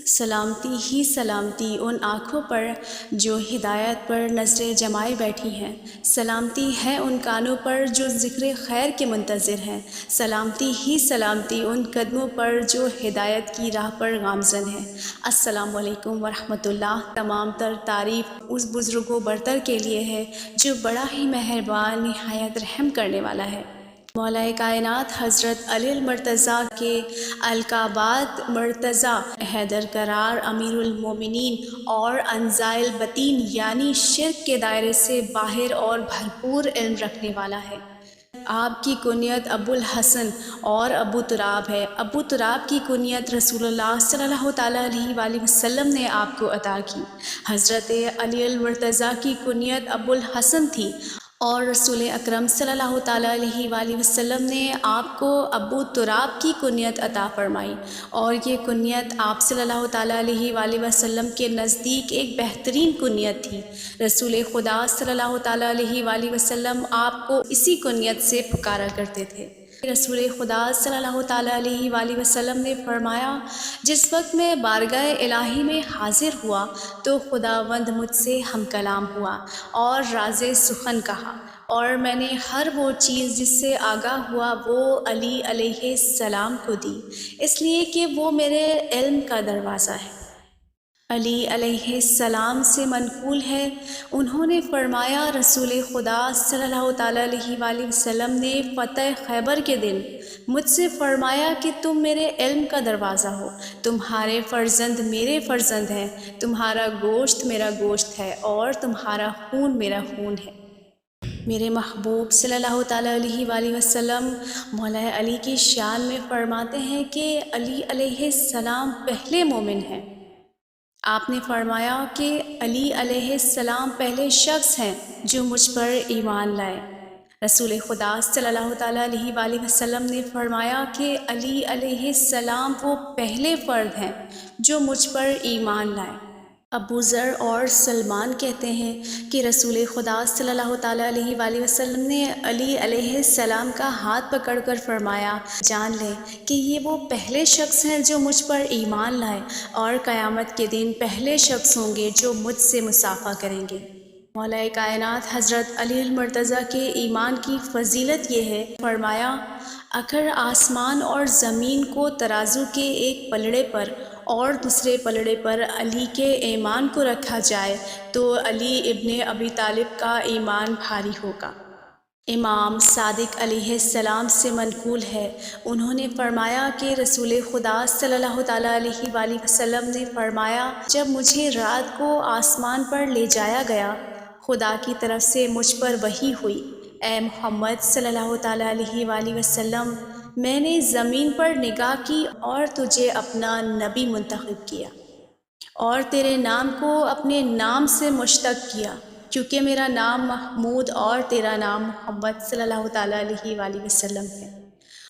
سلامتی ہی سلامتی ان آنکھوں پر جو ہدایت پر نظریں جمائے بیٹھی ہیں، سلامتی ہے ان کانوں پر جو ذکر خیر کے منتظر ہیں، سلامتی ہی سلامتی ان قدموں پر جو ہدایت کی راہ پر گامزن ہیں۔ السلام علیکم ورحمۃ اللہ۔ تمام تر تعریف اس بزرگ و برتر کے لیے ہے جو بڑا ہی مہربان، نہایت رحم کرنے والا ہے۔ مولا کائنات حضرت علی المرتضیٰ کے القابات مرتضیٰ، حیدر قرار، امیر المومنین اور انزائے البطین یعنی شرک کے دائرے سے باہر اور بھرپور علم رکھنے والا ہے۔ آپ کی کنیت ابو الحسن اور ابو تراب ہے۔ ابو تراب کی کنیت رسول اللہ صلی اللہ تعالیٰ علیہ وآلہ وسلم نے آپ کو عطا کی۔ حضرت علی المرتضیٰ کی کنیت ابو الحسن تھی اور رسول اکرم صلی اللہ تعالیٰ علیہ وآلہ وسلم نے آپ کو ابو تراب کی کنیت عطا فرمائی، اور یہ کنیت آپ صلی اللہ تعالیٰ علیہ وآلہ وسلم کے نزدیک ایک بہترین کنیت تھی۔ رسول خدا صلی اللہ تعالیٰ علیہ وآلہ وسلم آپ کو اسی کنیت سے پکارا کرتے تھے۔ رسول خدا صلی اللہ تعالیٰ علیہ وآلہ وسلم نے فرمایا، جس وقت میں بارگاہ الہی میں حاضر ہوا تو خداوند مجھ سے ہم کلام ہوا اور راز سخن کہا، اور میں نے ہر وہ چیز جس سے آگاہ ہوا وہ علی علیہ السلام کو دی، اس لیے کہ وہ میرے علم کا دروازہ ہے۔ علی علیہ السلام سے منقول ہے، انہوں نے فرمایا، رسول خدا صلی اللہ تعالیٰ علیہ وآلہ وسلم نے فتح خیبر کے دن مجھ سے فرمایا کہ تم میرے علم کا دروازہ ہو، تمہارے فرزند میرے فرزند ہیں، تمہارا گوشت میرا گوشت ہے اور تمہارا خون میرا خون ہے۔ میرے محبوب صلی اللہ تعالیٰ علیہ وآلہ وسلم مولا علی کی شان میں فرماتے ہیں کہ علی علیہ السلام پہلے مومن ہیں۔ آپ نے فرمایا کہ علی علیہ السلام پہلے شخص ہیں جو مجھ پر ایمان لائے۔ رسول خدا صلی اللہ تعالیٰ علیہ وآلہ وسلم نے فرمایا کہ علی علیہ السلام وہ پہلے فرد ہیں جو مجھ پر ایمان لائے۔ ابو ذر اور سلمان کہتے ہیں کہ رسول خدا صلی اللہ تعالیٰ علیہ وآلہ وسلم نے علی علیہ السلام کا ہاتھ پکڑ کر فرمایا، جان لیں کہ یہ وہ پہلے شخص ہیں جو مجھ پر ایمان لائے، اور قیامت کے دن پہلے شخص ہوں گے جو مجھ سے مصافحہ کریں گے۔ مولا کائنات حضرت علی المرتضیٰ کے ایمان کی فضیلت یہ ہے، فرمایا، اگر آسمان اور زمین کو ترازو کے ایک پلڑے پر اور دوسرے پلڑے پر علی کے ایمان کو رکھا جائے تو علی ابن ابی طالب کا ایمان بھاری ہوگا۔ امام صادق علیہ السلام سے منقول ہے، انہوں نے فرمایا کہ رسول خدا صلی اللہ تعالیٰ علیہ وآلہ وسلم نے فرمایا، جب مجھے رات کو آسمان پر لے جایا گیا، خدا کی طرف سے مجھ پر وحی ہوئی، اے محمد صلی اللہ تعالیٰ علیہ وآلہ وسلم، میں نے زمین پر نگاہ کی اور تجھے اپنا نبی منتخب کیا اور تیرے نام کو اپنے نام سے مشتق کیا، کیونکہ میرا نام محمود اور تیرا نام محمد صلی اللہ تعالیٰ علیہ وآلہ وسلم ہے۔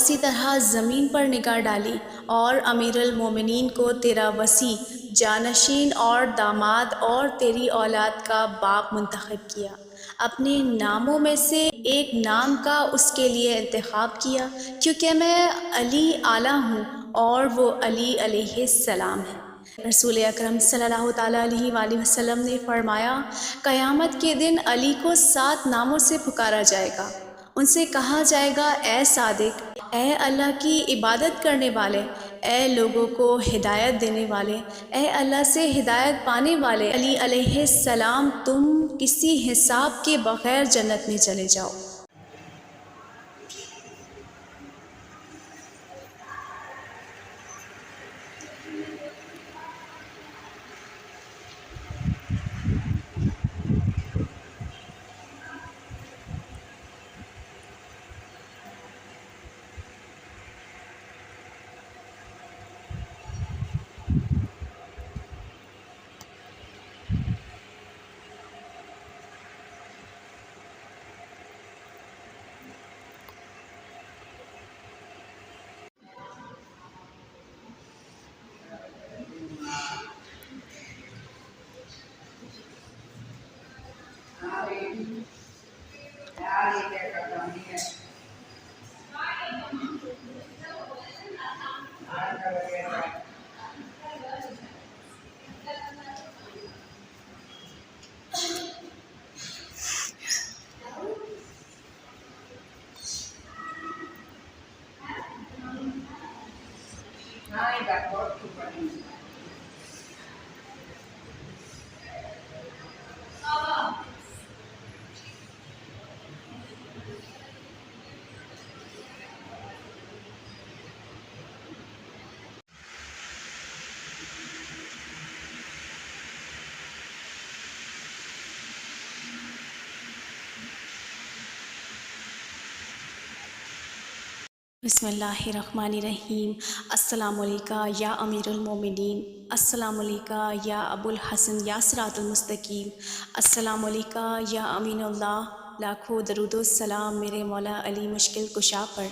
اسی طرح زمین پر نگاہ ڈالی اور امیر المومنین کو تیرا وصی، جانشین اور داماد اور تیری اولاد کا باپ منتخب کیا، اپنے ناموں میں سے ایک نام کا اس کے لیے انتخاب کیا، کیونکہ میں علی اعلیٰ ہوں اور وہ علی علیہ السلام ہے۔ رسول اکرم صلی اللہ تعالیٰ علیہ وآلہ وسلم نے فرمایا، قیامت کے دن علی کو 7 ناموں سے پکارا جائے گا۔ ان سے کہا جائے گا، اے صادق، اے اللہ کی عبادت کرنے والے، اے لوگوں کو ہدایت دینے والے، اے اللہ سے ہدایت پانے والے علی علیہ السلام، تم کسی حساب کے بغیر جنت میں چلے جاؤ۔ بسم اللہ الرحمن الرحیم۔ السلام علیکہ یا امیر المومنین، السلام علیکہ یا ابو الحسن یا صراط المستقیم، السلام علیکہ یا امین اللہ، لاکھوں درود و سلام میرے مولا علی مشکل کشا پر۔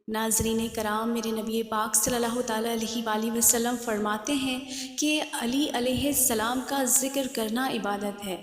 ناظرین کرام، میرے نبی پاک صلی اللہ تعالیٰ علیہ وآلہ وسلم فرماتے ہیں کہ علی علیہ السلام کا ذکر کرنا عبادت ہے،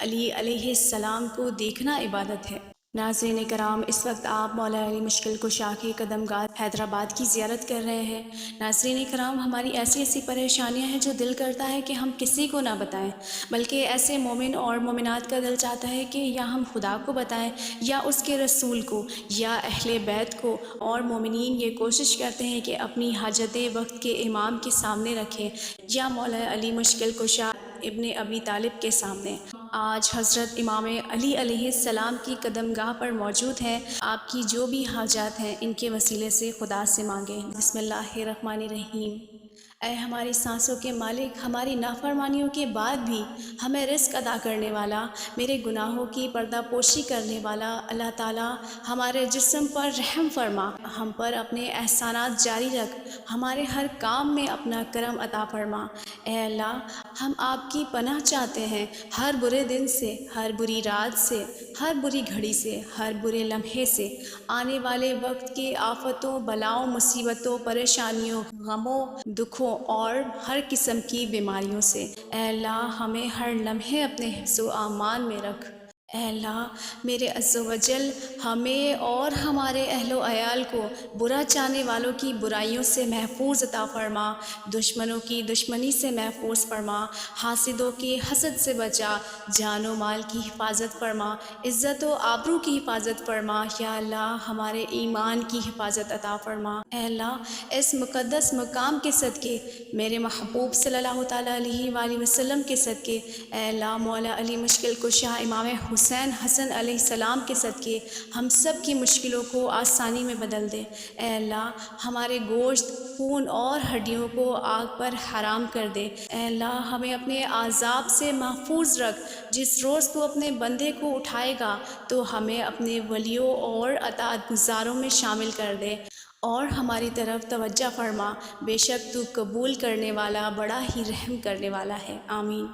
علی علیہ السلام کو دیکھنا عبادت ہے۔ ناظرین کرام، اس وقت آپ مولا علی مشکل کشا کے قدم گاہ حیدرآباد کی زیارت کر رہے ہیں۔ ناظرین کرام، ہماری ایسی ایسی پریشانیاں ہیں جو دل کرتا ہے کہ ہم کسی کو نہ بتائیں، بلکہ ایسے مومن اور مومنات کا دل چاہتا ہے کہ یا ہم خدا کو بتائیں یا اس کے رسول کو یا اہل بیت کو، اور مومنین یہ کوشش کرتے ہیں کہ اپنی حاجتیں وقت کے امام کے سامنے رکھیں یا مولا علی مشکل کشا ابن ابی طالب کے سامنے۔ آج حضرت امام علی علیہ السلام کی قدم گاہ پر موجود ہیں۔ آپ کی جو بھی حاجات ہیں ان کے وسیلے سے خدا سے مانگیں۔ بسم اللہ الرحمن الرحیم۔ اے ہماری سانسوں کے مالک، ہماری نافرمانیوں کے بعد بھی ہمیں رزق عطا کرنے والا، میرے گناہوں کی پردہ پوشی کرنے والا اللہ تعالیٰ، ہمارے جسم پر رحم فرما، ہم پر اپنے احسانات جاری رکھ، ہمارے ہر کام میں اپنا کرم عطا فرما۔ اے اللہ، ہم آپ کی پناہ چاہتے ہیں ہر برے دن سے، ہر بری رات سے، ہر بری گھڑی سے، ہر برے لمحے سے، آنے والے وقت کے آفتوں، بلاؤں، مصیبتوں، پریشانیوں، غموں، دکھوں اور ہر قسم کی بیماریوں سے۔ اے اللہ، ہمیں ہر لمحے اپنے حفظ و امان میں رکھ۔ اے اللہ میرے عز و جل، ہمیں اور ہمارے اہل و عیال کو برا چاہنے والوں کی برائیوں سے محفوظ عطا فرما، دشمنوں کی دشمنی سے محفوظ فرما، حاسدوں کی حسد سے بچا، جان و مال کی حفاظت فرما، عزت و آبرو کی حفاظت فرما۔ یا اللہ، ہمارے ایمان کی حفاظت عطا فرما۔ اے اللہ، اس مقدس مقام کے صدقے، میرے محبوب صلی اللہ تعالیٰ علیہ وآلہ وسلم کے صدقے، اے اللہ مولا علی مشکل کشا امام حسین حسن علیہ السلام کے صدقے، ہم سب کی مشکلوں کو آسانی میں بدل دے۔ اے اللہ، ہمارے گوشت، خون اور ہڈیوں کو آگ پر حرام کر دے۔ اے اللہ، ہمیں اپنے عذاب سے محفوظ رکھ۔ جس روز تو اپنے بندے کو اٹھائے گا تو ہمیں اپنے ولیوں اور اطاعت گزاروں میں شامل کر دے اور ہماری طرف توجہ فرما، بے شک تو قبول کرنے والا، بڑا ہی رحم کرنے والا ہے۔ آمین۔